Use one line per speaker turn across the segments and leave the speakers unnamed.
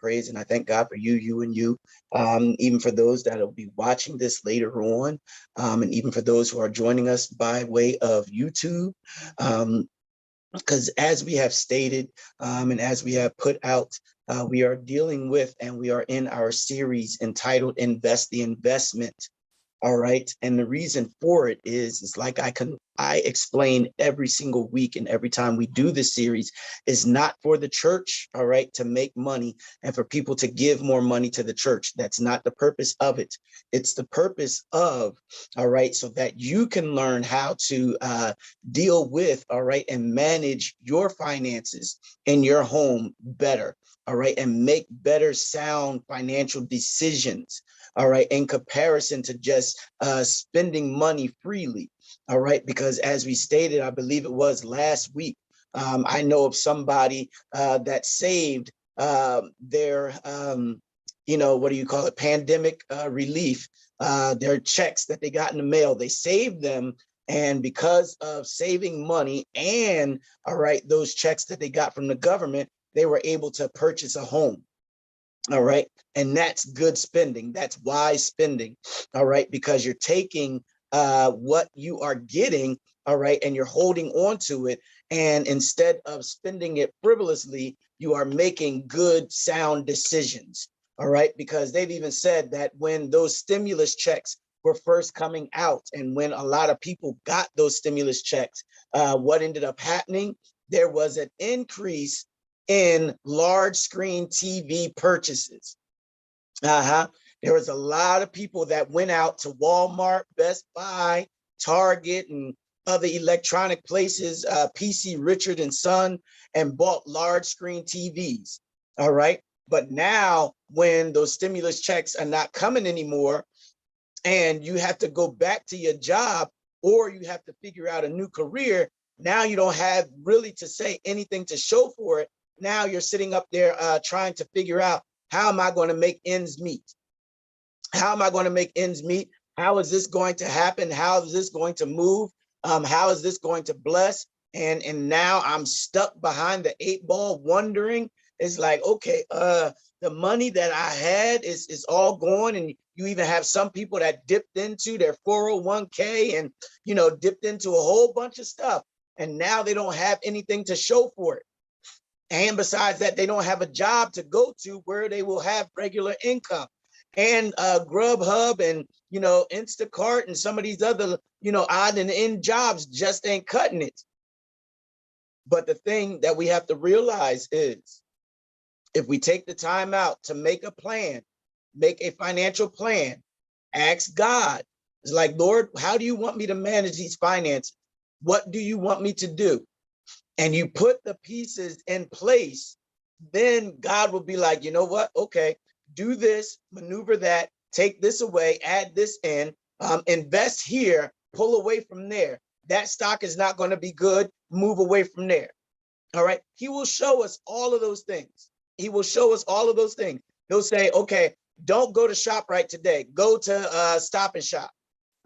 praise, and I thank God for you, even for those that will be watching this later on, and even for those who are joining us by way of YouTube. Because as we have stated, and as we have put out, we are dealing with, and we are in our series entitled Invest the Investment. All right. And the reason for it is like I explain every single week, and every time we do this series, is not for the church, all right, to make money and for people to give more money to the church. That's not the purpose of it. It's the purpose of, all right, so that you can learn how to deal with, all right, and manage your finances in your home better, all right, and make better sound financial decisions, all right, in comparison to just spending money freely, all right, because as we stated, I believe it was last week, I know of somebody that saved their, what do you call it, pandemic relief, their checks that they got in the mail. They saved them, and because of saving money and, all right, those checks that they got from the government, they were able to purchase a home. All right. And that's good spending. That's wise spending. All right. Because you're taking what you are getting. All right. And you're holding on to it. And instead of spending it frivolously, you are making good, sound decisions. All right. Because they've even said that when those stimulus checks were first coming out, and when a lot of people got those stimulus checks, what ended up happening? There was an increase in large screen TV purchases. There was a lot of people that went out to Walmart, Best Buy, Target, and other electronic places, PC Richard and Son, and bought large screen TVs. All right. But now when those stimulus checks are not coming anymore, and you have to go back to your job, or you have to figure out a new career, now you don't have really to say anything to show for it. Now you're sitting up there trying to figure out, how am I going to make ends meet? How am I going to make ends meet? How is this going to happen? How is this going to move? How is this going to bless? And now I'm stuck behind the 8 ball wondering. It's like, okay, the money that I had is all gone. And you even have some people that dipped into their 401k and, dipped into a whole bunch of stuff. And now they don't have anything to show for it. And besides that, they don't have a job to go to where they will have regular income. And Grubhub and, Instacart and some of these other, odd and end jobs just ain't cutting it. But the thing that we have to realize is, if we take the time out to make a plan, make a financial plan, ask God, it's like, Lord, how do you want me to manage these finances? What do you want me to do? And you put the pieces in place, then God will be like, you know what? Okay, do this, maneuver that, take this away, add this in, invest here, pull away from there. That stock is not going to be good. Move away from there. All right. He will show us all of those things. He will show us all of those things. He'll say, okay, don't go to ShopRite today. Go to Stop and Shop.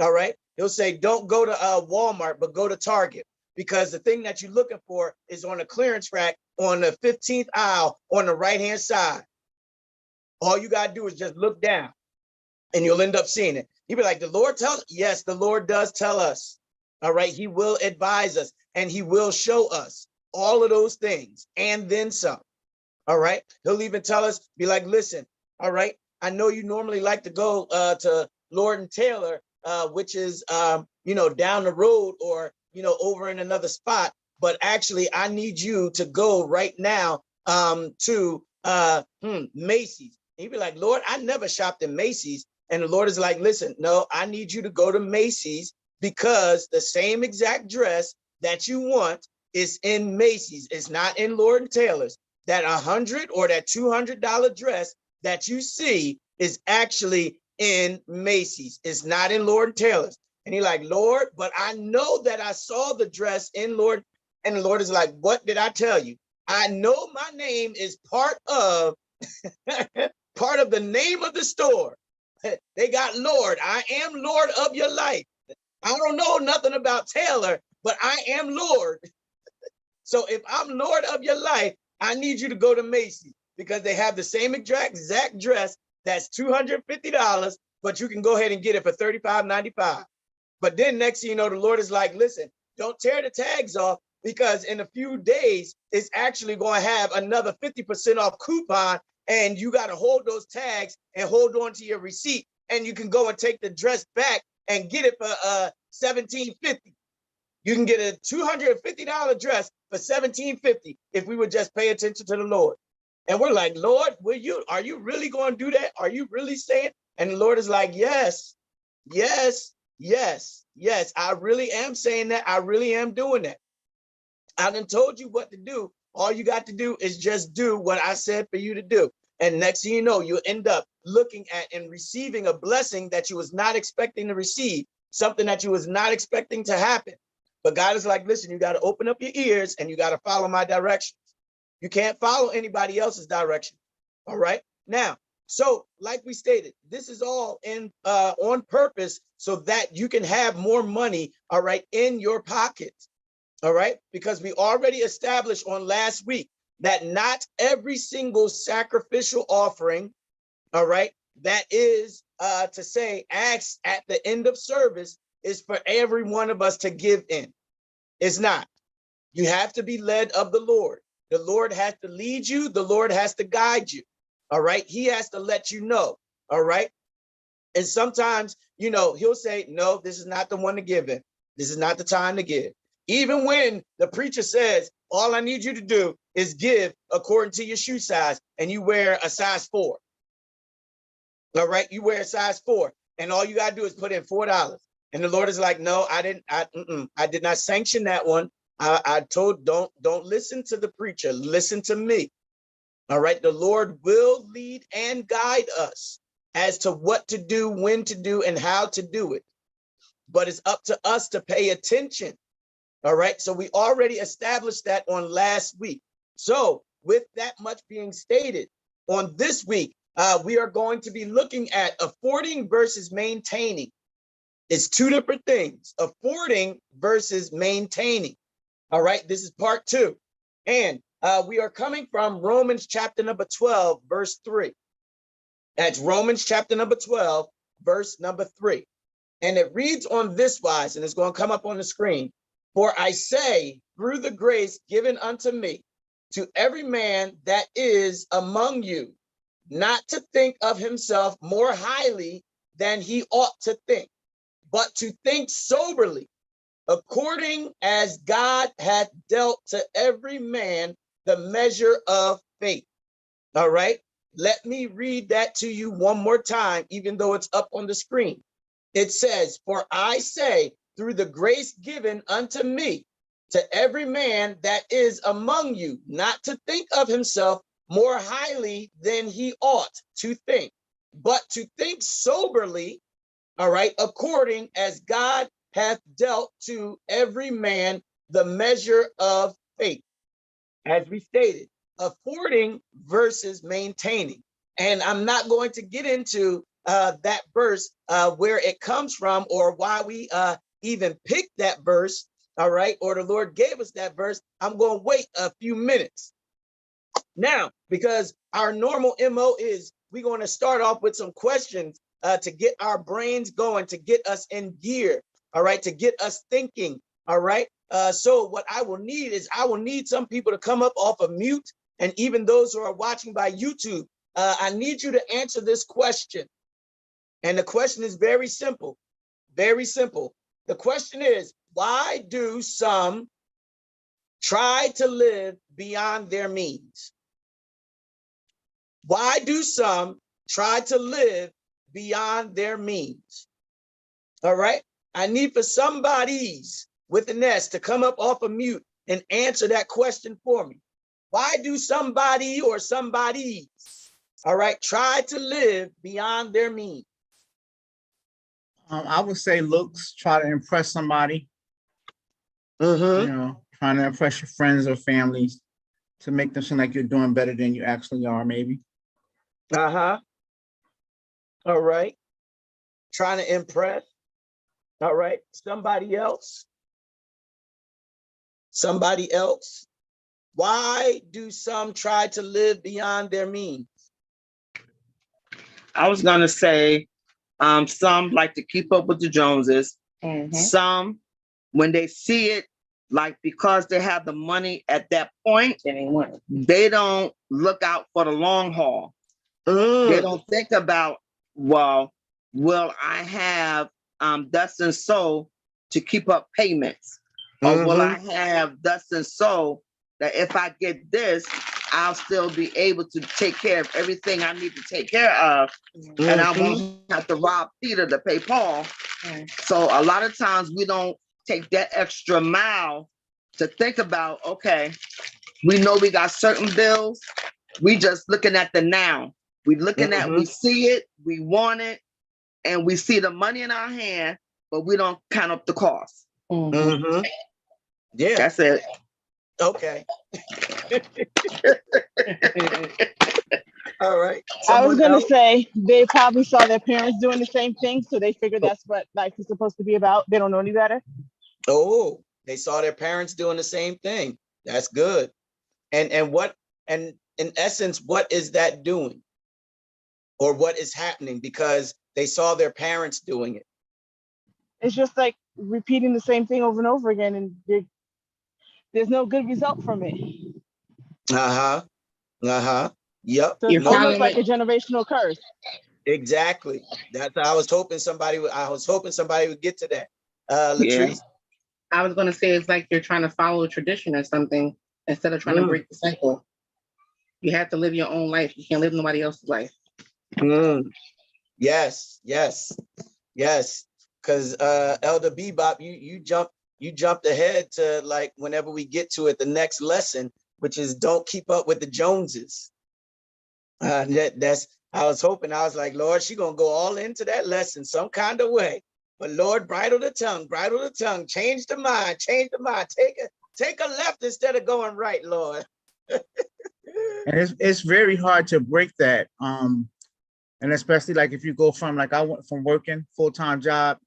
All right. He'll say, don't go to Walmart, but go to Target. Because the thing that you're looking for is on a clearance rack on the 15th aisle on the right-hand side. All you got to do is just look down and you'll end up seeing it. You'll be like, the Lord tells us? Yes, the Lord does tell us. All right. He will advise us and he will show us all of those things and then some. All right. He'll even tell us, be like, listen, all right, I know you normally like to go to Lord and Taylor, which is, down the road or, over in another spot. But actually, I need you to go right now to Macy's. He'd be like, Lord, I never shopped in Macy's. And the Lord is like, listen, no, I need you to go to Macy's because the same exact dress that you want is in Macy's. It's not in Lord and Taylor's. That $100 or that $200 dress that you see is actually in Macy's. It's not in Lord and Taylor's. And he's like, Lord, but I know that I saw the dress in Lord. And the Lord is like, what did I tell you? I know my name is part of part of the name of the store. They got Lord. I am Lord of your life. I don't know nothing about Taylor, but I am Lord. So if I'm Lord of your life, I need you to go to Macy's. because they have the same exact dress that's $250, but you can go ahead and get it for $35.95. But then next thing you know, the Lord is like, listen, don't tear the tags off, because in a few days, it's actually going to have another 50% off coupon, and you got to hold those tags and hold on to your receipt, and you can go and take the dress back and get it for $17.50. You can get a $250 dress for $17.50 if we would just pay attention to the Lord. And we're like, Lord, are you really going to do that? Are you really saying? And the Lord is like, yes, yes, yes, yes. I really am saying that. I really am doing that. I done told you what to do. All you got to do is just do what I said for you to do. And next thing you know, you'll end up looking at and receiving a blessing that you was not expecting to receive, something that you was not expecting to happen. But God is like, listen, you got to open up your ears and you got to follow my directions. You can't follow anybody else's direction. All right. Now, so like we stated, this is all in on purpose so that you can have more money, all right, in your pockets. All right, because we already established on last week that not every single sacrificial offering, all right, that is to say asked at the end of service is for every one of us to give in. It's not. You have to be led of the Lord. The Lord has to lead you. The Lord has to guide you. All right. He has to let you know. All right. And sometimes, you know, he'll say, no, this is not the one to give in. This is not the time to give. Even when the preacher says, all I need you to do is give according to your shoe size, and you wear a size 4. All right. You wear a size 4, and all you got to do is put in $4. And the Lord is like, no, I did not sanction that one. I told, don't listen to the preacher. Listen to me. All right. The Lord will lead and guide us as to what to do, when to do, and how to do it. But it's up to us to pay attention. All right. So we already established that on last week. So with that much being stated, on this week, we are going to be looking at affording versus maintaining. It's two different things, affording versus maintaining. All right. This is part 2. And we are coming from Romans chapter number 12, verse 3. That's Romans chapter number 12, verse number 3. And it reads on this wise, and it's going to come up on the screen. For I say, through the grace given unto me, to every man that is among you, not to think of himself more highly than he ought to think, but to think soberly, according as God hath dealt to every man the measure of faith. All right. Let me read that to you one more time, even though it's up on the screen. It says, for I say, through the grace given unto me, to every man that is among you, not to think of himself more highly than he ought to think, but to think soberly, all right, according as God hath dealt to every man the measure of faith. As we stated, affording versus maintaining. And I'm not going to get into that verse, where it comes from, or why we even picked that verse, all right, or the Lord gave us that verse. I'm going to wait a few minutes. Now, because our normal MO is we're going to start off with some questions to get our brains going, to get us in gear, all right, to get us thinking, all right. So what I will need is I will need some people to come up off of mute, and even those who are watching by YouTube, I need you to answer this question. And the question is very simple, very simple. The question is, why do some try to live beyond their means? Why do some try to live beyond their means? All right. I need for somebody's with an S to come up off of mute and answer that question for me. Why do somebody or somebodies, all right, try to live beyond their means?
I would say looks, try to impress somebody,
Mm-hmm.
you know, trying to impress your friends or families to make them seem like you're doing better than you actually are, maybe.
Uh-huh. All right. Trying to impress. All right. Somebody else. Somebody else. Why do some try to live beyond their means?
I was gonna say, some like to keep up with the Joneses. Some, when they see it, like because they have the money at that point, they don't look out for the long haul. They don't think about, well, will I have thus and so to keep up payments? Or will I have thus and so that if I get this, I'll still be able to take care of everything I need to take care of, and I won't have to rob Peter to pay Paul. So a lot of times we don't take that extra mile to think about, okay, we know we got certain bills. We just looking at the now. We looking at, we see it, we want it, and we see the money in our hand, but we don't count up the cost.
Yeah.
That's it.
Okay. All right.
I was
Someone
gonna
else?
say they probably saw their parents doing the same thing, so they figured that's what life is supposed to be about. They don't know any better.
Oh, they saw their parents doing the same thing. That's good. And what, and in essence, what is that doing? Or what is happening because they saw their parents doing it?
It's just like repeating the same thing over and over again, and there's no good result from it.
Yep.
So it's almost like a generational curse.
Exactly. That's, I was hoping somebody would get to that. Latrice?
I was going to say it's like you're trying to follow a tradition or something instead of trying to break the cycle. You have to live your own life. You can't live nobody else's life.
Yes. Because Elder Bebop, you jumped ahead to, like, whenever we get to it, the next lesson, which is don't keep up with the Joneses. That's, I was hoping, I was like, Lord, she gonna go all into that lesson some kind of way. But Lord, bridle the tongue, change the mind, take a left instead of going right, Lord.
And it's very hard to break that. And especially like if you go from, like I went from working full-time job,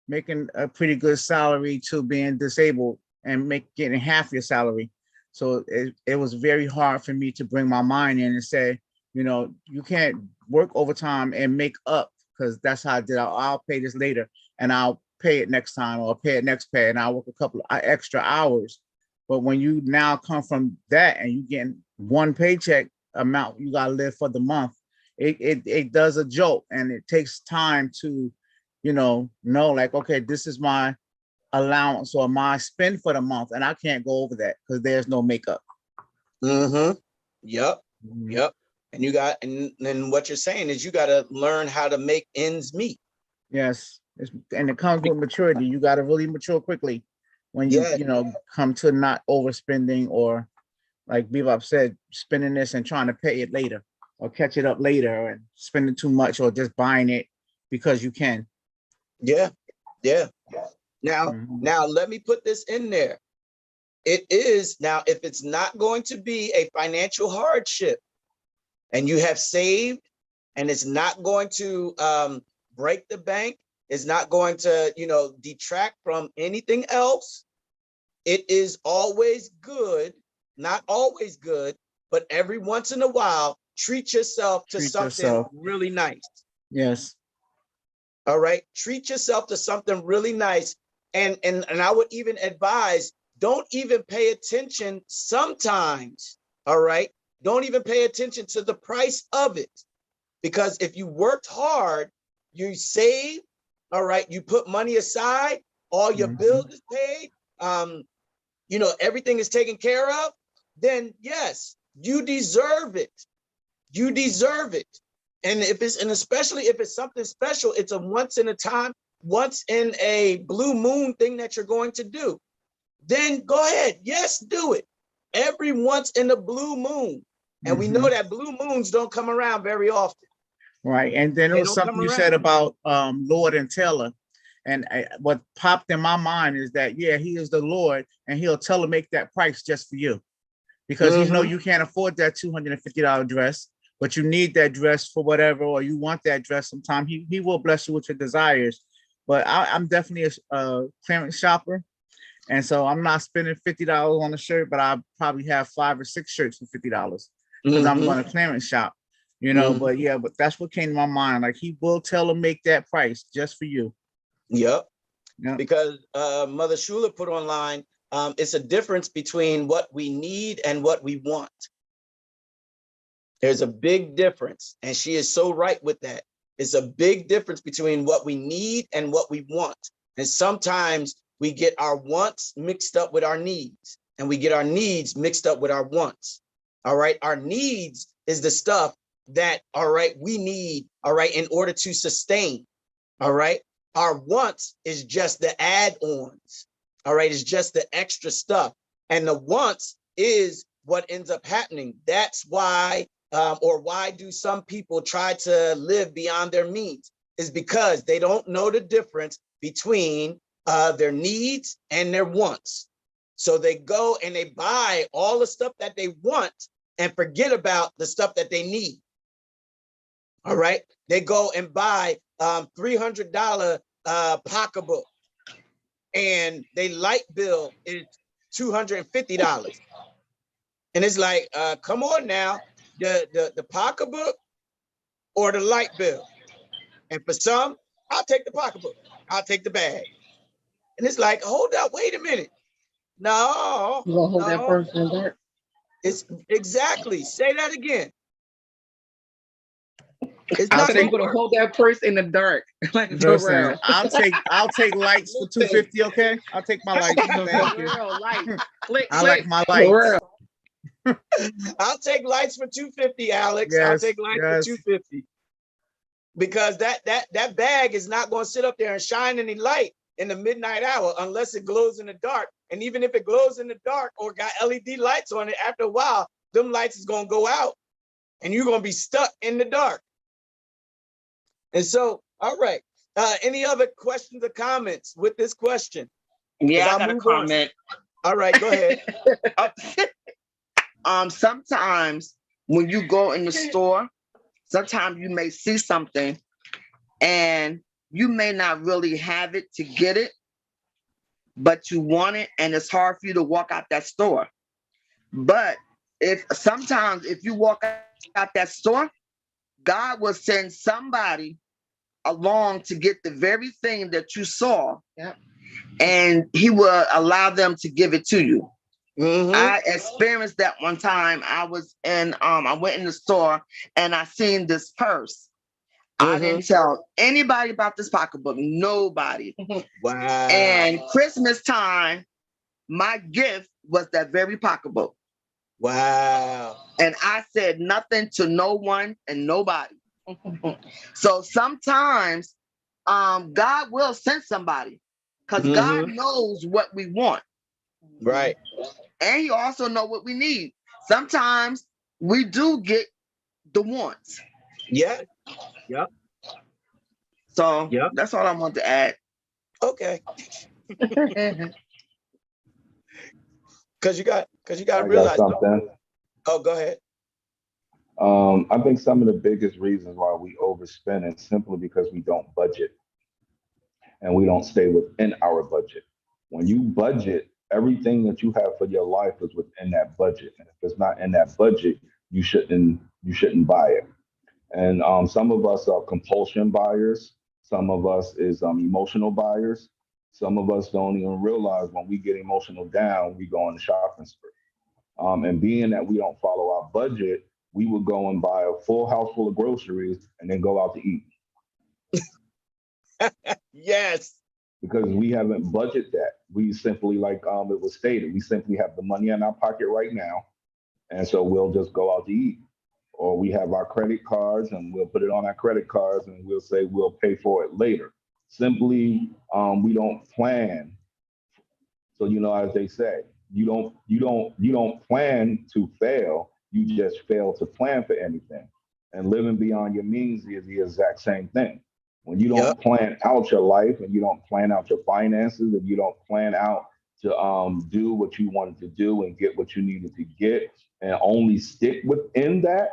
making a pretty good salary, to being disabled and getting half your salary. So it was very hard for me to bring my mind in and say, you know, you can't work overtime and make up, because that's how I did. I'll pay this later and I'll pay it next time, or pay it next pay, and I'll work a couple of extra hours. But when you now come from that and you getting one paycheck amount, you gotta live for the month. It does a jolt, and it takes time to, know like, okay, this is my allowance or my spend for the month, and I can't go over that because there's no makeup.
Yep. And you got, and then what you're saying is you got to learn how to make ends meet.
Yes, and it comes with maturity. You got to really mature quickly when you come to not overspending, or like Bebop said, spending this and trying to pay it later or catch it up later, and spending too much, or just buying it because you can.
Yeah. Now let me put this in there. It is, now, if it's not going to be a financial hardship and you have saved, and it's not going to break the bank, it's not going to, detract from anything else, it is always good, not always good, but every once in a while, treat yourself to something really nice.
Yes.
All right. Treat yourself to something really nice. And I would even advise, don't even pay attention sometimes. All right. Don't even pay attention to the price of it. Because if you worked hard, you save, all right, you put money aside, all your bills is paid, everything is taken care of, then yes, you deserve it. You deserve it. And especially if it's something special, it's a once in a blue moon thing that you're going to do. Then go ahead. Yes, do it. Every once in a blue moon. And we know that blue moons don't come around very often.
Right. And then it was something you said about Lord and Taylor. And what popped in my mind is that, yeah, he is the Lord, and he'll tell to make that price just for you, because he know you can't afford that $250 dress, but you need that dress for whatever, or you want that dress sometime. He will bless you with your desires. But I'm definitely a clearance shopper. And so I'm not spending $50 on a shirt, but I probably have 5 or 6 shirts for $50 because I'm going to clearance shop, you know. But yeah, but that's what came to my mind. Like, he will tailor make that price just for you.
Yep. Because Mother Shula put online, it's a difference between what we need and what we want. There's a big difference, and she is so right with that. It's a big difference between what we need and what we want. And sometimes we get our wants mixed up with our needs, and we get our needs mixed up with our wants. All right. Our needs is the stuff that, all right, we need, all right, in order to sustain. All right. Our wants is just the add-ons. All right. It's just the extra stuff. And the wants is what ends up happening. That's why, or why do some people try to live beyond their means? Is because they don't know the difference between their needs and their wants. So they go and they buy all the stuff that they want and forget about the stuff that they need. All right. They go and buy $300 pocketbook, and their light bill is $250. And it's like, come on now, the pocketbook or the light bill. And for some, I'll take the pocketbook, I'll take the bag. And it's like, hold up, wait a minute. No,
You gonna hold that purse in the dark?
It's exactly, say that again. It's
I
not
said I'm gonna hold that purse in the dark. Like
Listen, I'll take lights for $250. Okay, I'll take my lights. Thank you. I like my lights.
I'll take lights for $250, Alex.
Yes,
I'll take lights for $250. Because that bag is not going to sit up there and shine any light in the midnight hour unless it glows in the dark. And even if it glows in the dark or got LED lights on it, after a while, them lights is going to go out and you're going to be stuck in the dark. And so, all right. Any other questions or comments with this question?
Yeah, I got a comment.
All right, go ahead.
Sometimes when you go in the store, sometimes you may see something and you may not really have it to get it, but you want it, and it's hard for you to walk out that store. But sometimes if you walk out that store, God will send somebody along to get the very thing that you saw. Yep. And he will allow them to give it to you. I experienced that one time. I went in the store and I seen this purse. I didn't tell anybody about this pocketbook, nobody.
Wow.
And Christmas time, my gift was that very pocketbook.
Wow.
And I said nothing to no one and nobody. So sometimes God will send somebody because God knows what we want.
Right.
And he also knows what we need. Sometimes we do get the wants.
Yeah. Yep.
So that's all I want to add.
Okay. Because you got to
I
realize
got something.
Oh, go ahead.
I think some of the biggest reasons why we overspend is simply because we don't budget and we don't stay within our budget. When you budget, everything that you have for your life is within that budget. And if it's not in that budget, you shouldn't buy it. And some of us are compulsion buyers. Some of us is emotional buyers. Some of us don't even realize when we get emotional down, we go on the shopping spree. And being that we don't follow our budget, we would go and buy a full house full of groceries and then go out to eat.
Yes.
Because we haven't budgeted that. We simply, like it was stated, we simply have the money in our pocket right now. And so we'll just go out to eat. Or we have our credit cards and we'll put it on our credit cards and we'll say we'll pay for it later. Simply, we don't plan. So, as they say, you don't plan to fail. You just fail to plan for anything. And living beyond your means is the exact same thing. When you don't plan out your life and you don't plan out your finances and you don't plan out to do what you wanted to do and get what you needed to get and only stick within that,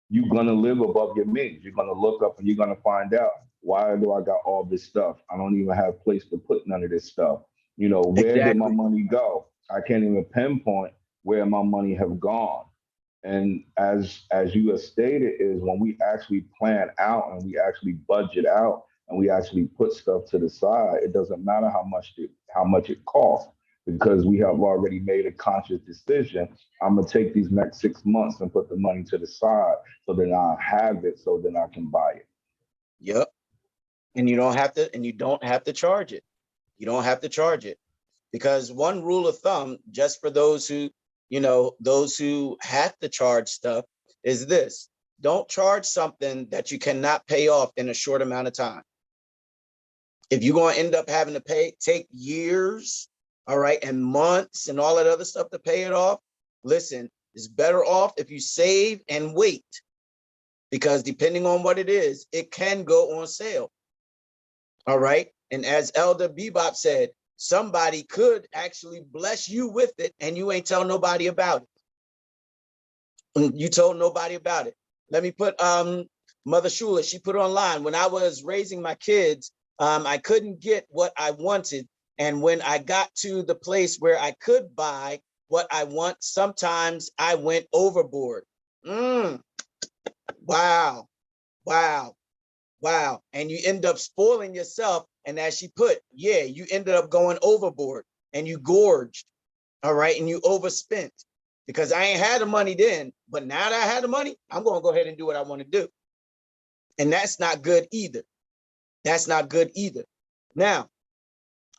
you're going to live above your means. You're going to look up and you're going to find out, why do I got all this stuff? I don't even have a place to put none of this stuff. You know, where did my
Exactly.
money go? I can't even pinpoint where my money have gone. And as you have stated, is when we actually plan out and we actually budget out and we actually put stuff to the side, it doesn't matter how much it costs because we have already made a conscious decision. I'm gonna take these next 6 months and put the money to the side so then I have it so then I can buy it.
Yep. And you don't have to charge it. You don't have to charge it. Because one rule of thumb, just for those who, those who have to charge stuff, is this: don't charge something that you cannot pay off in a short amount of time. If you're going to end up having to take years, all right, and months and all that other stuff to pay it off, listen, it's better off if you save and wait, because depending on what it is, it can go on sale. All right. And as Elder Bebop said, somebody could actually bless you with it and you ain't tell nobody about it. You told nobody about it. Let me put Mother Shula, she put online, when I was raising my kids, I couldn't get what I wanted. And when I got to the place where I could buy what I want, sometimes I went overboard. Wow, wow, wow. And you end up spoiling yourself. And as she put, yeah, you ended up going overboard and you gorged, all right, and you overspent, because I ain't had the money then, but now that I had the money, I'm going to go ahead and do what I want to do. And that's not good either. That's not good either. Now,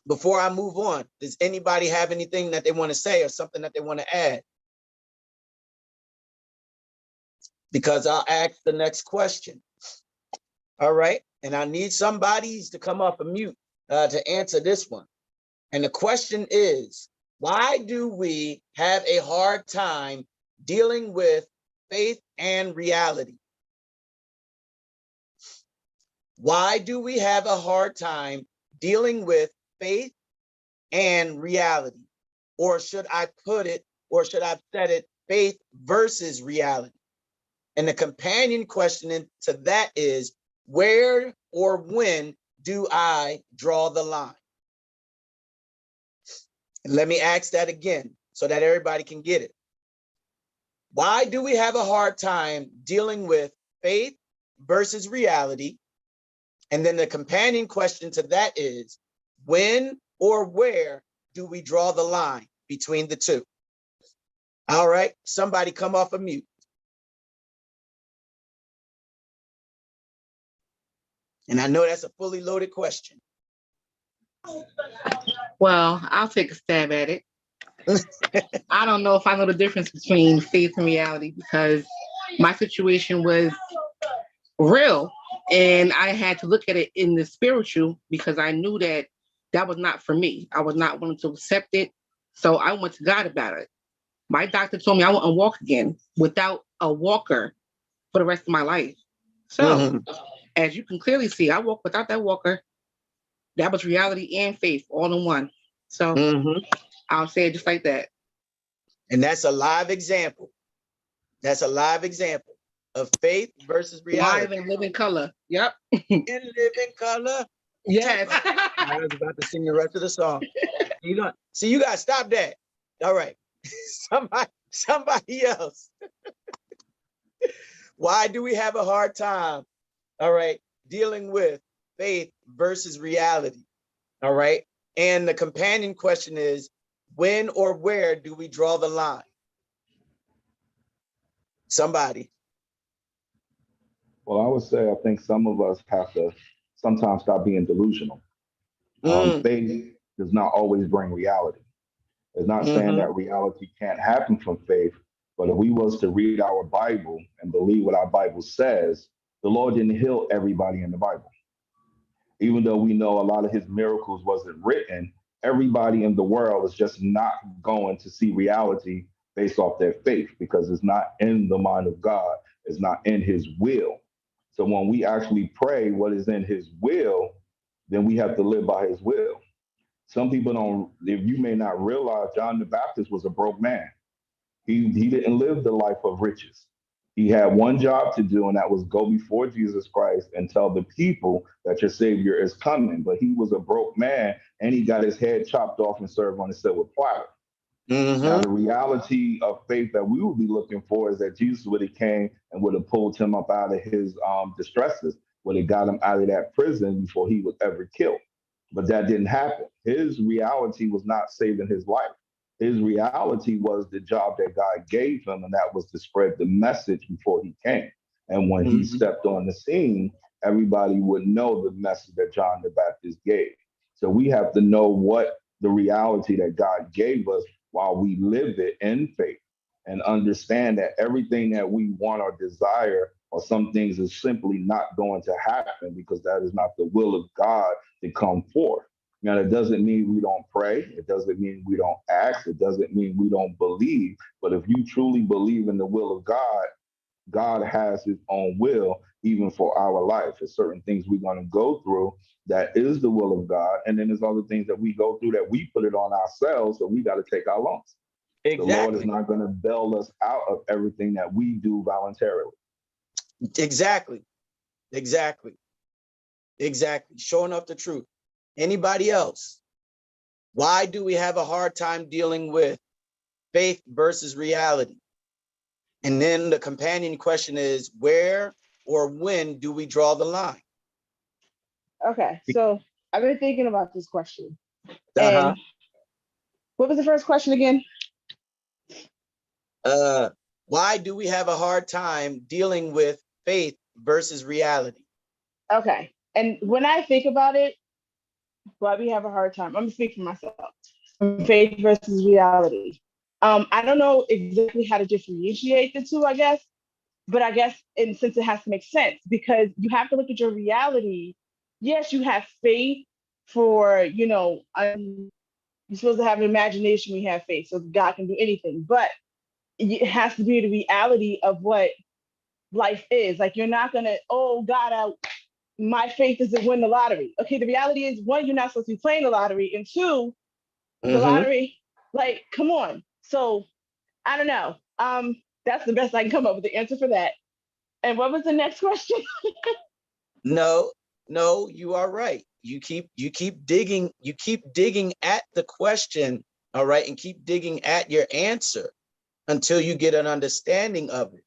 before I move on, does anybody have anything that they want to say or something that they want to add? Because I'll ask the next question. All right. And I need somebody to come off of mute to answer this one. And the question is, why do we have a hard time dealing with faith and reality? Why do we have a hard time dealing with faith and reality? Or should I should I set it, faith versus reality? And the companion question to that is, where or when do I draw the line? And let me ask that again so that everybody can get it. Why do we have a hard time dealing with faith versus reality? And then the companion question to that is, when or where do we draw the line between the two? All right, somebody come off of mute. And I know that's a fully loaded question.
Well, I'll take a stab at it. I don't know if I know the difference between faith and reality, because my situation was real and I had to look at it in the spiritual, because I knew that that was not for me. I was not willing to accept it. So I went to God about it. My doctor told me I wouldn't walk again without a walker for the rest of my life. So as you can clearly see, I walk without that walker. That was reality and faith all in one. So I'll say it just like that.
And that's a live example. That's a live example of faith versus reality.
Live and living color. Yep.
In living color.
Yes.
I was about to sing the rest of the song. You gotta stop that. All right. Somebody else. Why do we have a hard time, all right, dealing with faith versus reality? All right. And the companion question is, when or where do we draw the line? Somebody.
Well, I would say I think some of us have to sometimes stop being delusional. Faith does not always bring reality. It's not saying that reality can't happen from faith, but if we was to read our Bible and believe what our Bible says, the Lord didn't heal everybody in the Bible. Even though we know a lot of his miracles wasn't written, everybody in the world is just not going to see reality based off their faith, because it's not in the mind of God. It's not in his will. So when we actually pray what is in his will, then we have to live by his will. Some people don't, if you may not realize, John the Baptist was a broke man. He didn't live the life of riches. He had one job to do, and that was go before Jesus Christ and tell the people that your Savior is coming. But he was a broke man, and he got his head chopped off and served on a silver platter. Now, the reality of faith that we would be looking for is that Jesus would have came and would have pulled him up out of his distresses, would have got him out of that prison before he was ever killed. But that didn't happen. His reality was not saving his life. His reality was the job that God gave him, and that was to spread the message before he came. And when he stepped on the scene, everybody would know the message that John the Baptist gave. So we have to know what the reality that God gave us while we live it in faith, and understand that everything that we want or desire or some things is simply not going to happen, because that is not the will of God to come forth. Now, that doesn't mean we don't pray. It doesn't mean we don't ask. It doesn't mean we don't believe. But if you truly believe in the will of God, God has his own will, even for our life. There's certain things we're going to go through that is the will of God. And then there's other things that we go through that we put it on ourselves, so we got to take our lumps.
Exactly.
The Lord is not going to bail us out of everything that we do voluntarily.
Exactly. Showing up the truth. Anybody else? Why do we have a hard time dealing with faith versus reality? And then the companion question is, where or when do we draw the line?
Okay, so I've been thinking about this question. And what was the first question again?
Why do we have a hard time dealing with faith versus reality?
Okay, and when I think about it, why we have a hard time, I'm gonna speak for myself. Faith versus reality. I don't know exactly how to differentiate the two, I guess, but I guess in since it has to make sense, because you have to look at your reality. Yes, you have faith for, you're supposed to have an imagination when you have faith, so God can do anything, but it has to be the reality of what life is. Like, you're not gonna, oh God, my faith is to win the lottery. Okay, the reality is, one, you're not supposed to be playing the lottery, and two, the lottery, like, come on. So I don't know. That's the best I can come up with the answer for that. And what was the next question?
No, you are right. You keep digging at the question, all right, and keep digging at your answer until you get an understanding of it.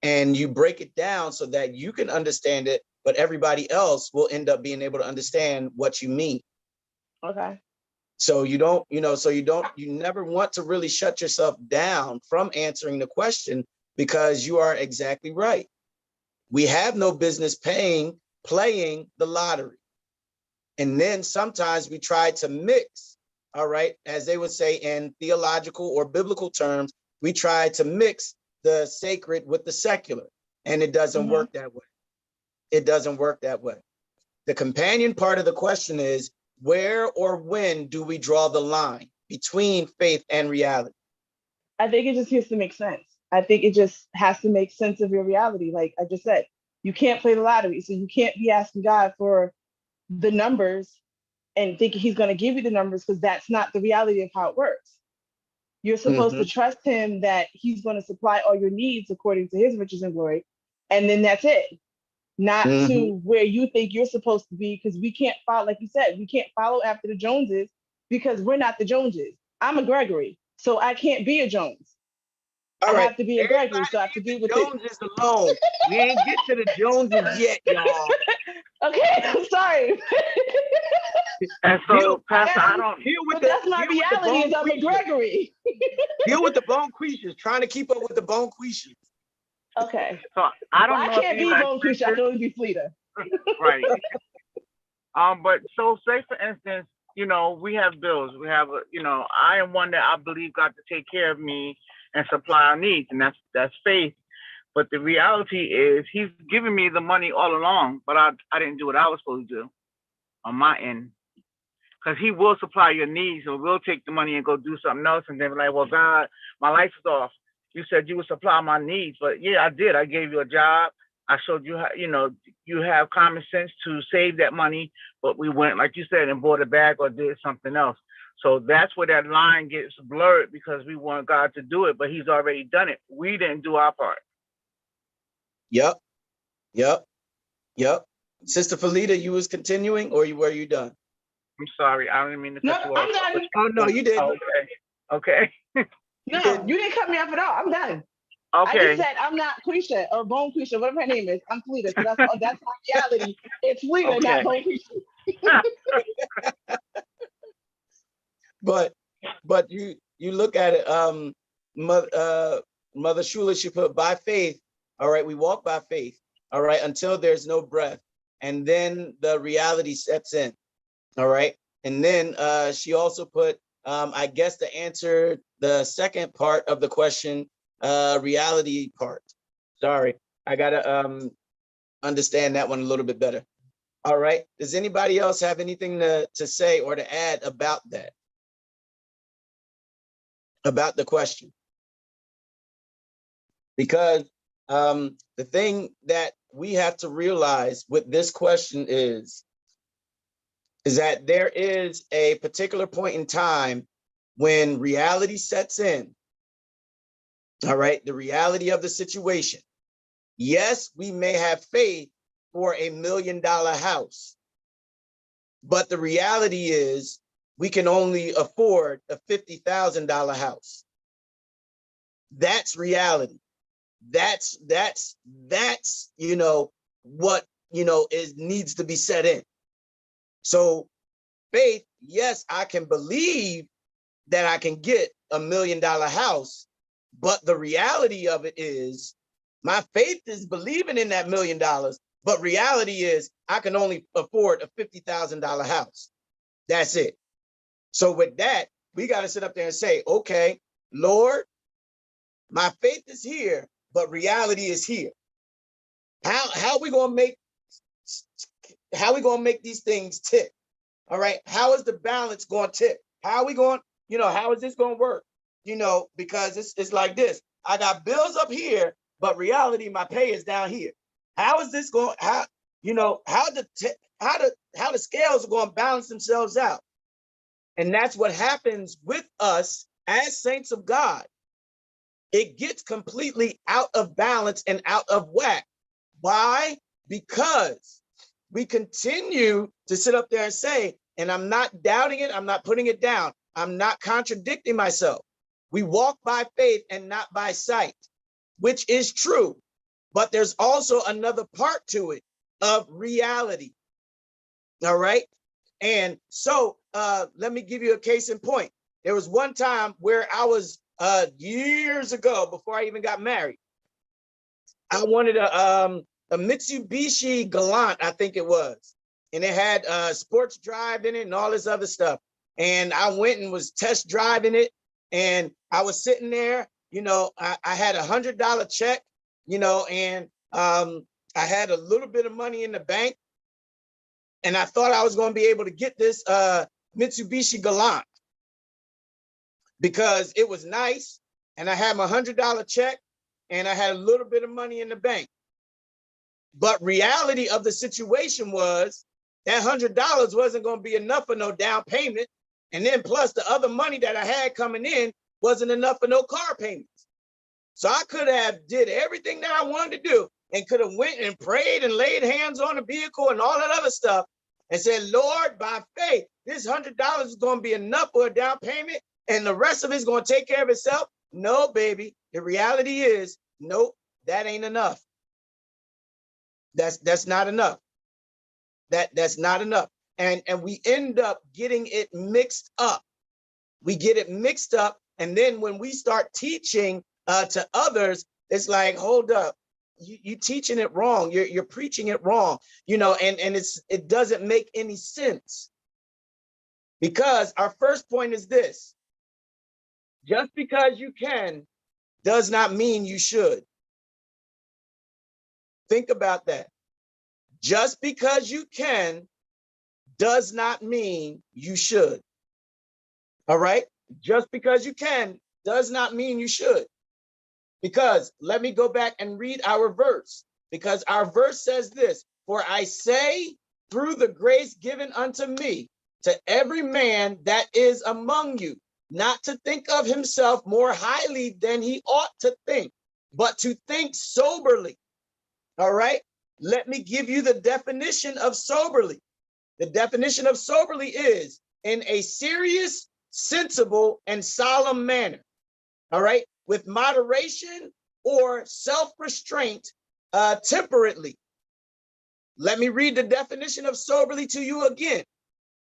And you break it down so that you can understand it, but everybody else will end up being able to understand what you mean.
Okay.
So you never want to really shut yourself down from answering the question, because you are exactly right. We have no business playing the lottery. And then sometimes we try to mix, all right, as they would say in theological or biblical terms, we try to mix the sacred with the secular, and it doesn't work that way. It doesn't work that way. The companion part of the question is, where or when do we draw the line between faith and reality?
I think it just has to make sense. I think it just has to make sense of your reality. Like I just said, you can't play the lottery. So you can't be asking God for the numbers and thinking he's going to give you the numbers, because that's not the reality of how it works. You're supposed to trust him that he's going to supply all your needs according to his riches and glory. And then that's it. Not to where you think you're supposed to be, because we can't follow, like you said, we can't follow after the Joneses, because we're not the Joneses. I'm a Gregory, so I can't be a Jones. I have to be a Gregory, so I have to be with the
Joneses alone. We ain't get to the Joneses yet, y'all.
Okay, I'm sorry.
And so, Pastor, I don't.
But that's my reality, is I'm a Gregory.
Deal with the Bonquishas, trying to keep up with the Bonquishas.
Okay.
So I don't know.
I can't be Bonquisha. I can only be Fleeta.
Right. But so say for instance, we have bills. We have, I am one that I believe God to take care of me and supply our needs, and that's faith. But the reality is, He's given me the money all along, but I didn't do what I was supposed to do on my end. Because He will supply your needs, or we'll take the money and go do something else, and then be like, well, God, my life is off. You said you would supply my needs, but yeah, I did. I gave you a job. I showed you how, you have common sense to save that money, but we went, like you said, and bought a bag or did something else. So that's where that line gets blurred, because we want God to do it, but He's already done it. We didn't do our part.
Yep. Yep. Yep. Sister Felita, you was continuing, or were you done?
I'm sorry. I didn't mean to
No,
cut you
I'm
off.
done.
Oh no, you didn't.
Okay.
No, you didn't cut me off at all. I'm done. I just
Okay.
said I'm not Quisha or Bone Quisha, whatever her name is. I'm Felita. So that's my reality. It's Felita, not
Okay.
Bone Quisha.
But you look at it, Mother Shula, she put by faith. All right, we walk by faith. All right, until there's no breath, and then the reality sets in. All right, and then she also put, I guess, to answer the second part of the question, reality part. Sorry, I gotta understand that one a little bit better. All right, does anybody else have anything to say or to add about that? About the question? Because the thing that we have to realize with this question is that there is a particular point in time when reality sets in. All right, the reality of the situation. Yes, we may have faith for $1 million house, but the reality is we can only afford a $50,000 house. That's reality. That's what is needs to be set in. So faith, yes, I can believe that I can get $1 million house, but the reality of it is my faith is believing in that $1 million, but reality is I can only afford a $50,000 house. That's it. So with that, we got to sit up there and say, okay, Lord, my faith is here, but reality is here. How are we gonna make these things tip? All right. How is the balance going to tip? How are we going, how is this going to work? Because it's like this. I got bills up here, but reality, my pay is down here. How is this going? How the scales are going to balance themselves out? And that's what happens with us as saints of God. It gets completely out of balance and out of whack. Why? Because we continue to sit up there and say, and I'm not doubting it, I'm not putting it down, I'm not contradicting myself. We walk by faith and not by sight, which is true. But there's also another part to it of reality. All right. And so let me give you a case in point. There was one time where I was years ago, before I even got married, I wanted a Mitsubishi Galant, I think it was. And it had sports drive in it and all this other stuff. And I went and was test driving it. And I was sitting there, I had $100 check, and I had a little bit of money in the bank. And I thought I was going to be able to get this Mitsubishi Galant because it was nice. And I had my $100 check and I had a little bit of money in the bank. But reality of the situation was that $100 wasn't going to be enough for no down payment. And then plus the other money that I had coming in wasn't enough for no car payments. So I could have did everything that I wanted to do and could have went and prayed and laid hands on the vehicle and all that other stuff and said, Lord, by faith, this $100 is going to be enough for a down payment and the rest of it's going to take care of itself. No, baby. The reality is, nope, that ain't enough. That's not enough. That's not enough. And we end up getting it mixed up. We get it mixed up. And then when we start teaching to others, it's like, hold up, you teaching it wrong. You're preaching it wrong, and it doesn't make any sense. Because our first point is this: just because you can does not mean you should. Think about that. Just because you can does not mean you should. All right? Just because you can does not mean you should. Because let me go back and read our verse. Because our verse says this: for I say, through the grace given unto me, to every man that is among you, not to think of himself more highly than he ought to think, but to think soberly, All right. Let me give you the definition of soberly. The definition of soberly is in a serious, sensible, and solemn manner. All right. With moderation or self-restraint, temperately. Let me read the definition of soberly to you again.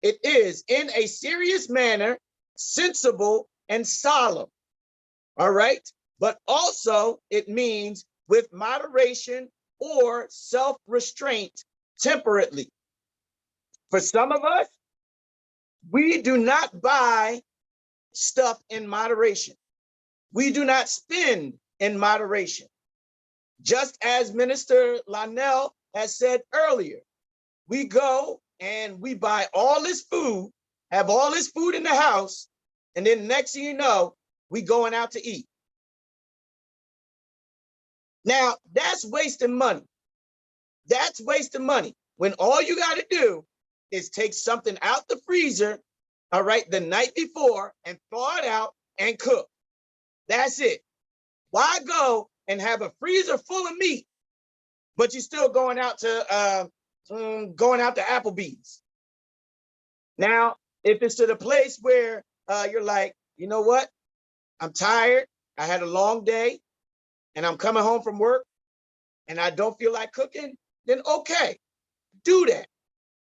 It is in a serious manner, sensible, and solemn. All right. But also it means with moderation or self-restraint temperately. For some of us, we do not buy stuff in moderation. We do not spend in moderation. Just as Minister Lionel has said earlier, we go and we buy all this food, have all this food in the house, and then next thing you know, we going out to eat. Now, that's wasting money. That's wasting money. When all you got to do is take something out the freezer, all right, the night before and thaw it out and cook. That's it. Why go and have a freezer full of meat, but you're still going out to Applebee's? Now, if it's to the place where you're like, you know what? I'm tired. I had a long day and I'm coming home from work and I don't feel like cooking, then okay, do that.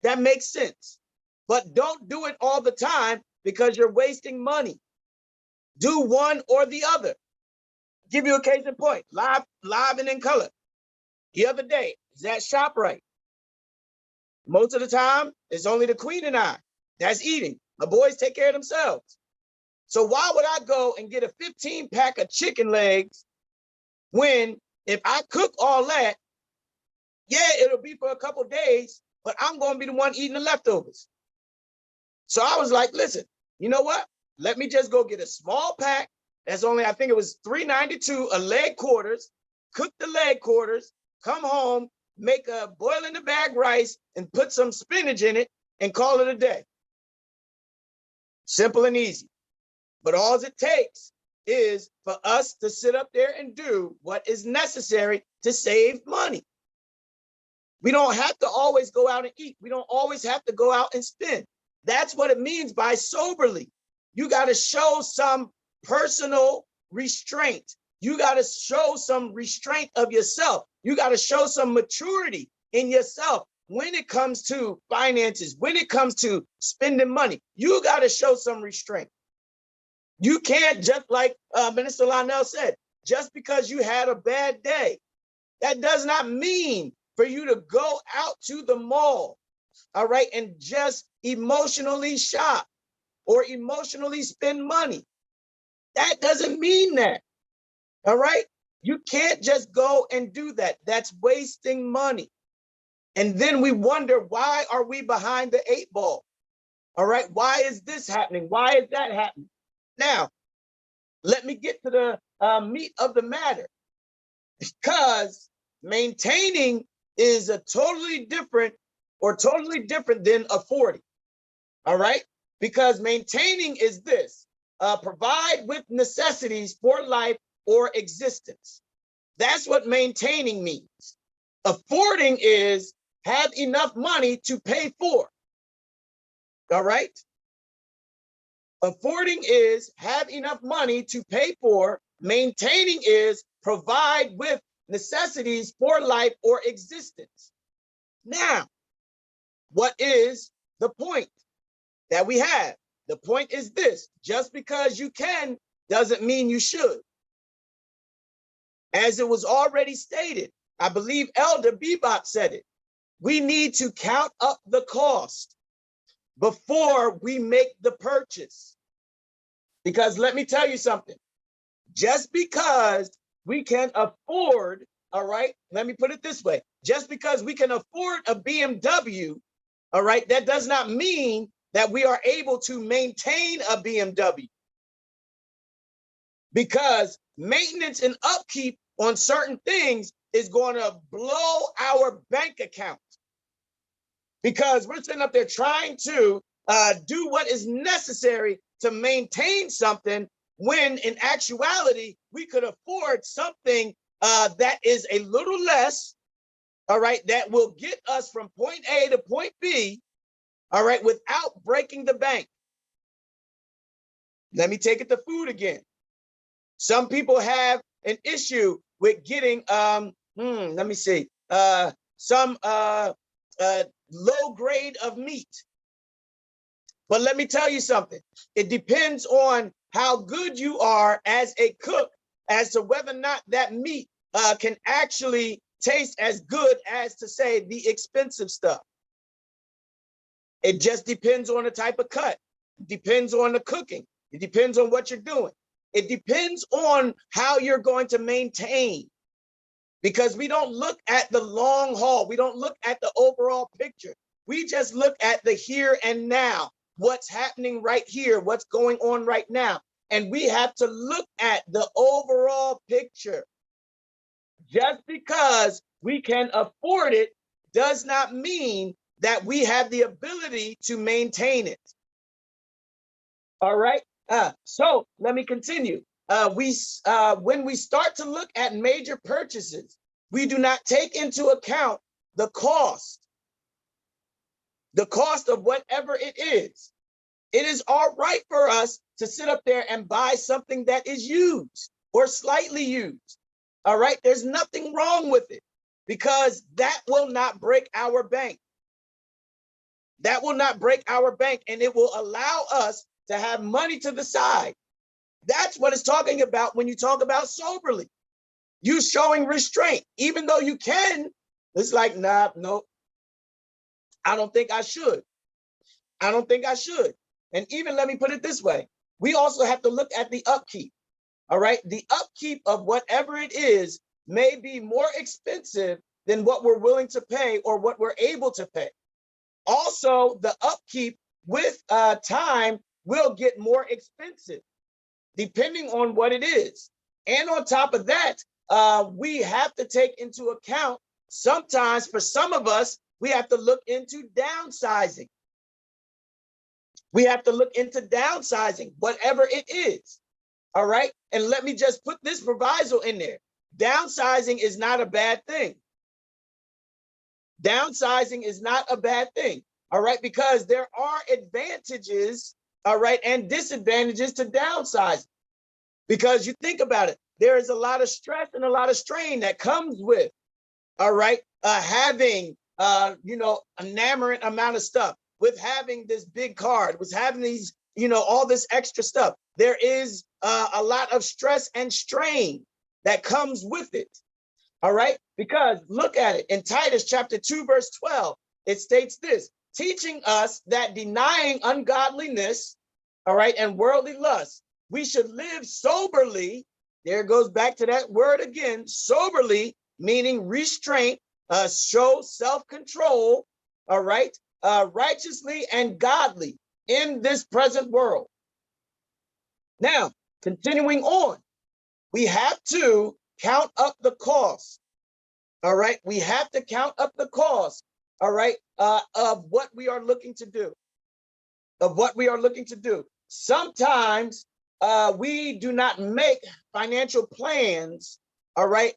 That makes sense. But don't do it all the time because you're wasting money. Do one or the other. Give you a case in point, live and in color. The other day, is at ShopRite. Most of the time, it's only the queen and I that's eating. My boys take care of themselves. So why would I go and get a 15-pack of chicken legs when if I cook all that, yeah, it'll be for a couple days, but I'm going to be the one eating the leftovers. So I was like, listen, you know what? Let me just go get a small pack. That's only, I think it was $3.92 a leg quarters, cook the leg quarters, come home, make a boil in the bag rice and put some spinach in it and call it a day. Simple and easy. But all it takes is for us to sit up there and do what is necessary to save money. We don't have to always go out and eat. We don't always have to go out and spend. That's what it means by soberly. You got to show some personal restraint. You got to show some restraint of yourself. You got to show some maturity in yourself when it comes to finances, when it comes to spending money. You got to show some restraint. You can't, just like Minister Lionel said, just because you had a bad day, that does not mean for you to go out to the mall, all right, and just emotionally shop or emotionally spend money. That doesn't mean that, all right? You can't just go and do that. That's wasting money. And then we wonder, why are we behind the 8 ball? All right, why is this happening? Why is that happening? Now, let me get to the meat of the matter, because maintaining is a totally different than affording, all right? Because maintaining is this, provide with necessities for life or existence. That's what maintaining means. Affording is have enough money to pay for, all right? Affording is have enough money to pay for. Maintaining is provide with necessities for life or existence. Now, what is the point that we have? The point is this: just because you can doesn't mean you should. As it was already stated, I believe Elder Bebop said it, we need to count up the cost before we make the purchase. Because let me tell you something, just because we can afford, all right, let me put it this way, just because we can afford a BMW, all right, that does not mean that we are able to maintain a BMW. Because maintenance and upkeep on certain things is going to blow our bank account. Because we're sitting up there trying to do what is necessary to maintain something, when in actuality, we could afford something that is a little less, all right, that will get us from point A to point B, all right, without breaking the bank. Let me take it to food again. Some people have an issue with getting, let me see, some low grade of meat. But let me tell you something. It depends on how good you are as a cook as to whether or not that meat can actually taste as good as, to say, the expensive stuff. It just depends on the type of cut. It depends on the cooking. It depends on what you're doing. It depends on how you're going to maintain, because we don't look at the long haul. We don't look at the overall picture. We just look at the here and now, what's happening right here, what's going on right now. And we have to look at the overall picture. Just because we can afford it does not mean that we have the ability to maintain it. All right. So let me continue. When we start to look at major purchases, we do not take into account the cost of whatever it is. It is all right for us to sit up there and buy something that is used or slightly used. All right. There's nothing wrong with it, because that will not break our bank. That will not break our bank, and it will allow us to have money to the side. That's what it's talking about when you talk about soberly. You showing restraint, even though you can. It's like, nah, no, I don't think I should. I don't think I should. And even, let me put it this way, we also have to look at the upkeep. All right. The upkeep of whatever it is may be more expensive than what we're willing to pay or what we're able to pay. Also, the upkeep with time will get more expensive, depending on what it is. And on top of that, we have to take into account, sometimes for some of us, we have to look into downsizing. We have to look into downsizing, whatever it is. All right. And let me just put this proviso in there. Downsizing is not a bad thing. Downsizing is not a bad thing. All right. Because there are advantages, all right, and disadvantages to downsizing. Because you think about it, there is a lot of stress and a lot of strain that comes with, all right, having, enamoring amount of stuff, with having this big card, with having these, all this extra stuff. There is a lot of stress and strain that comes with it. All right, because look at it in Titus chapter 2, verse 12, it states this, teaching us that denying ungodliness, all right, and worldly lust, we should live soberly. There goes back to that word again, soberly, meaning restraint, show self-control, all right, righteously and godly in this present world. Now, continuing on, we have to count up the cost. All right, we have to count up the cost, all right, of what we are looking to do, Sometimes we do not make financial plans, all right,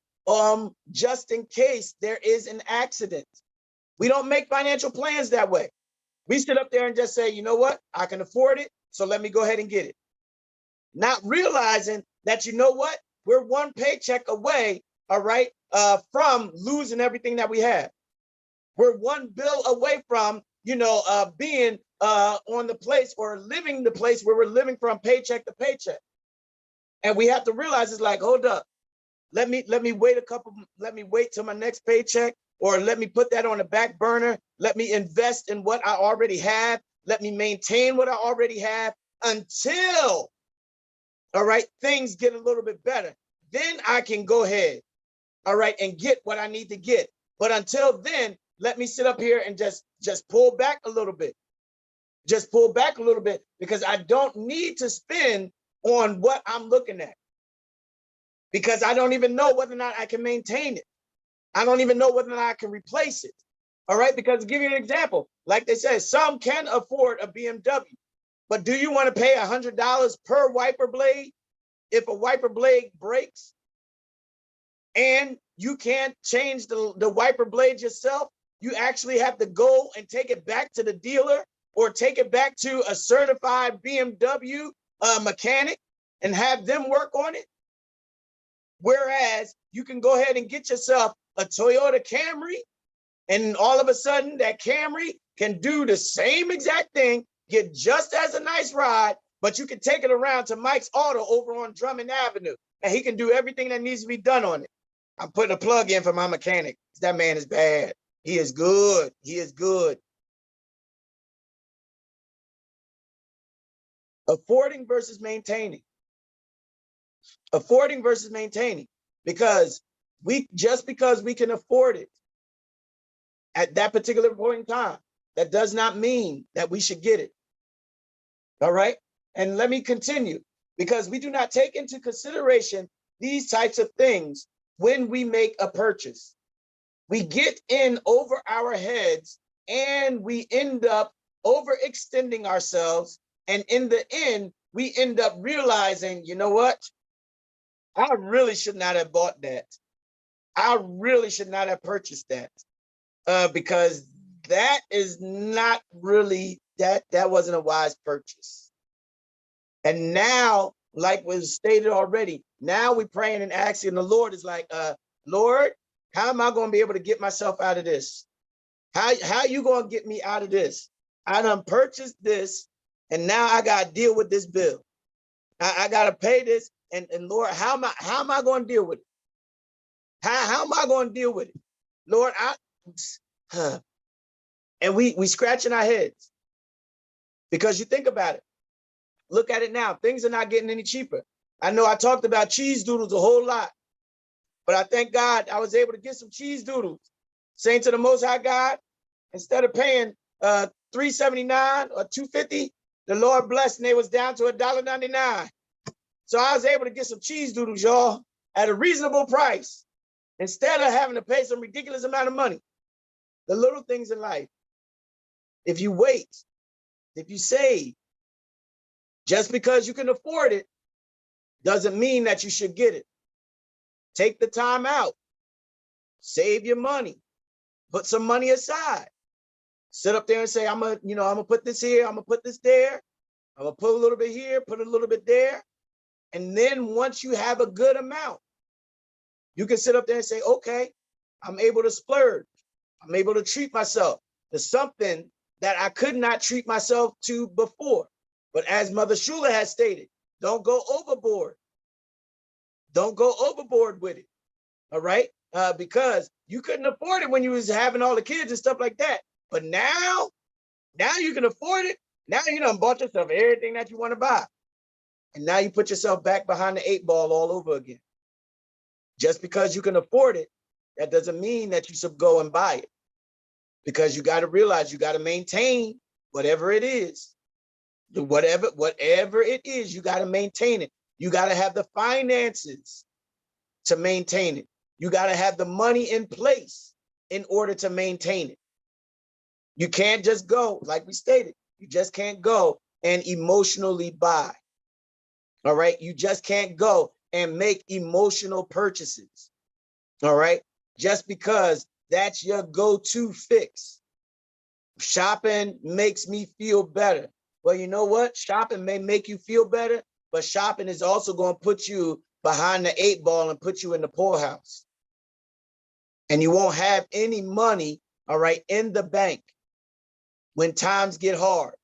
just in case there is an accident. We don't make financial plans that way. We sit up there and just say, you know what, I can afford it, so let me go ahead and get it. Not realizing that, you know what, we're one paycheck away, all right, from losing everything that we have. We're one bill away from, being on the place or living the place where we're living from paycheck to paycheck. And we have to realize, it's like, hold up, let me wait till my next paycheck, or let me put that on the back burner. Let me invest in what I already have. Let me maintain what I already have until, all right, things get a little bit better. Then I can go ahead, all right, and get what I need to get. But until then, let me sit up here and just pull back a little bit. Just pull back a little bit, because I don't need to spend on what I'm looking at, because I don't even know whether or not I can maintain it. I don't even know whether or not I can replace it. All right, because to give you an example, like they said, some can afford a BMW, but do you want to pay $100 per wiper blade if a wiper blade breaks? and you can't change the wiper blade yourself, you actually have to go and take it back to the dealer or take it back to a certified BMW mechanic and have them work on it. Whereas you can go ahead and get yourself a Toyota Camry, and all of a sudden that Camry can do the same exact thing, get just as a nice ride, but you can take it around to Mike's Auto over on Drummond Avenue, and he can do everything that needs to be done on it. I'm putting a plug in for my mechanic. That man is bad. He is good. He is good. Affording versus maintaining. Affording versus maintaining. Because because we can afford it at that particular point in time, that does not mean that we should get it. All right. And let me continue, because we do not take into consideration these types of things when we make a purchase. We get in over our heads and we end up overextending ourselves. And in the end, we end up realizing, you know what? I really should not have bought that. I really should not have purchased that because that is not really, that wasn't a wise purchase. And now, like was stated already, now we're praying and asking the Lord is like, Lord, how am I going to be able to get myself out of this? How you going to get me out of this? I done purchased this, and now I got to deal with this bill. I got to pay this, and Lord, how am I going to deal with it? How am I going to deal with it? Lord, and we scratching our heads, because you think about it. Look at it now. Things are not getting any cheaper. I know I talked about cheese doodles a whole lot, but I thank God I was able to get some cheese doodles. Saying to the Most High God, instead of paying $3.79 or $2.50, the Lord blessed and they was down to $1.99. So I was able to get some cheese doodles, y'all, at a reasonable price, instead of having to pay some ridiculous amount of money. The little things in life. If you wait, if you save, just because you can afford it doesn't mean that you should get it. Take the time out, save your money, put some money aside. Sit up there and say, I'm gonna put this here, I'm gonna put this there, I'm gonna put a little bit here, put a little bit there. And then once you have a good amount, you can sit up there and say, okay, I'm able to splurge. I'm able to treat myself to something that I could not treat myself to before. But as Mother Shula has stated, don't go overboard. Don't go overboard with it, all right? Because you couldn't afford it when you was having all the kids and stuff like that. But now you can afford it. Now you done bought yourself everything that you want to buy. And now you put yourself back behind the 8 ball all over again. Just because you can afford it, that doesn't mean that you should go and buy it. Because you got to realize you got to maintain whatever it is. Whatever it is, you got to maintain it. You got to have the finances to maintain it. You got to have the money in place in order to maintain it. You can't just go, like we stated, you just can't go and emotionally buy. All right. You just can't go and make emotional purchases. All right. Just because that's your go-to fix. Shopping makes me feel better. Well, you know what? Shopping may make you feel better, but shopping is also going to put you behind the 8 ball and put you in the poorhouse. And you won't have any money, all right, in the bank when times get hard.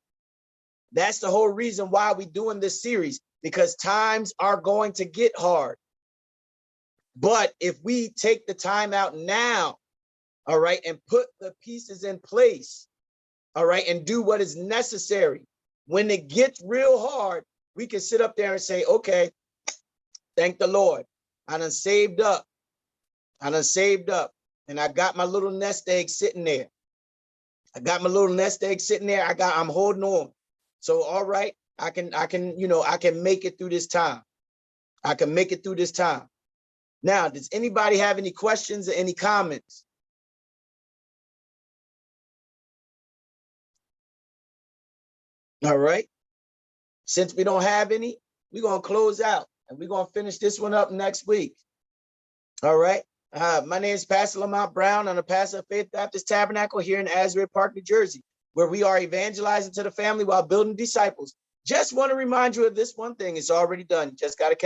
That's the whole reason why we're doing this series, because times are going to get hard. But if we take the time out now, all right, and put the pieces in place, all right, and do what is necessary, when it gets real hard, we can sit up there and say, okay, thank the Lord. I done saved up. And I got my little nest egg sitting there. I'm holding on. So, all right, I can make it through this time. Now, does anybody have any questions or any comments? All right. Since we don't have any, we're going to close out and we're going to finish this one up next week. All right. My name is Pastor Lamont Brown. I'm a pastor of Faith Baptist Tabernacle here in Asbury Park, New Jersey, where we are evangelizing to the family while building disciples. Just want to remind you of this one thing. It's already done. You just got to catch